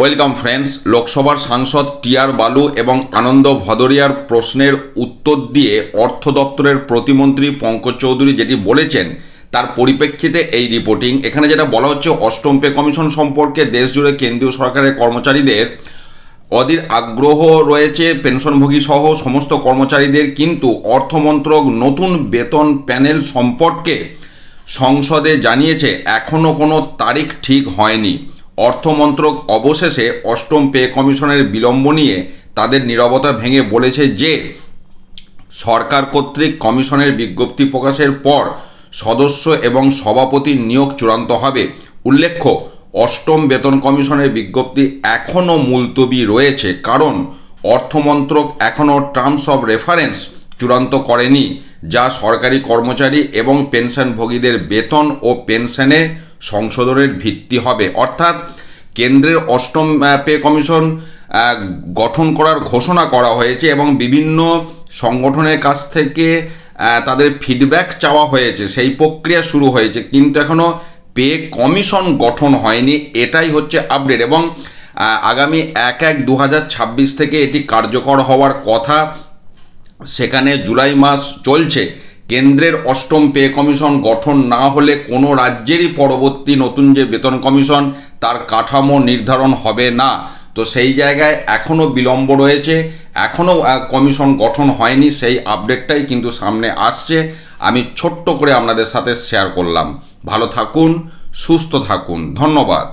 Welcome friends. লোকসভার সাংসদ TR বালু এবং আনন্দ ভদরিয়ার প্রশ্নের উত্তর দিয়ে অর্থ দপ্তরের প্রতিমন্ত্রী পঙ্কজ চৌধুরী যেটি বলেছেন তার পরিপ্রেক্ষিতে এই রিপোর্টিং। এখানে যেটা বলা হচ্ছে, অষ্টম পে কমিশন সম্পর্কে দেশজুড়ে কেন্দ্রীয় সরকারের কর্মচারীদের অধীর আগ্রহ রয়েছে, পেনশনভোগী সহ সমস্ত কর্মচারীদের, কিন্তু অর্থমন্ত্রক নতুন বেতন প্যানেল সম্পর্কে সংসদে জানিয়েছে এখনও কোনো তারিখ ঠিক হয়নি। অর্থমন্ত্রক অবশেষে অষ্টম পে কমিশনের বিলম্ব নিয়ে তাদের নীরবতা ভেঙে বলেছে যে সরকার কর্তৃক কমিশনের বিজ্ঞপ্তি প্রকাশের পর সদস্য এবং সভাপতির নিয়োগ চূড়ান্ত হবে। উল্লেখ্য, অষ্টম বেতন কমিশনের বিজ্ঞপ্তি এখনও মুলতবি রয়েছে, কারণ অর্থমন্ত্রক এখনও টার্মস অফ রেফারেন্স চূড়ান্ত করেনি, যা সরকারি কর্মচারী এবং পেনশনভোগীদের বেতন ও পেনশনে সংশোধনের ভিত্তি হবে। অর্থাৎ কেন্দ্রের অষ্টম পে কমিশন গঠন করার ঘোষণা করা হয়েছে এবং বিভিন্ন সংগঠনের কাছ থেকে তাদের ফিডব্যাক চাওয়া হয়েছে, সেই প্রক্রিয়া শুরু হয়েছে, কিন্তু এখনও পে কমিশন গঠন হয়নি। এটাই হচ্ছে আপডেট এবং আগামী 1/1/2026 থেকে এটি কার্যকর হওয়ার কথা। সেখানে জুলাই মাস চলছে। কেন্দ্রের অষ্টম পে কমিশন গঠন না হলে কোনো রাজ্যেরই পরবর্তী নতুন যে বেতন কমিশন তার কাঠামো নির্ধারণ হবে না। তো সেই জায়গায় এখনও বিলম্ব রয়েছে, এখনও কমিশন গঠন হয়নি, সেই আপডেটটাই কিন্তু সামনে আসছে। আমি ছোট্ট করে আপনাদের সাথে শেয়ার করলাম। ভালো থাকুন, সুস্থ থাকুন, ধন্যবাদ।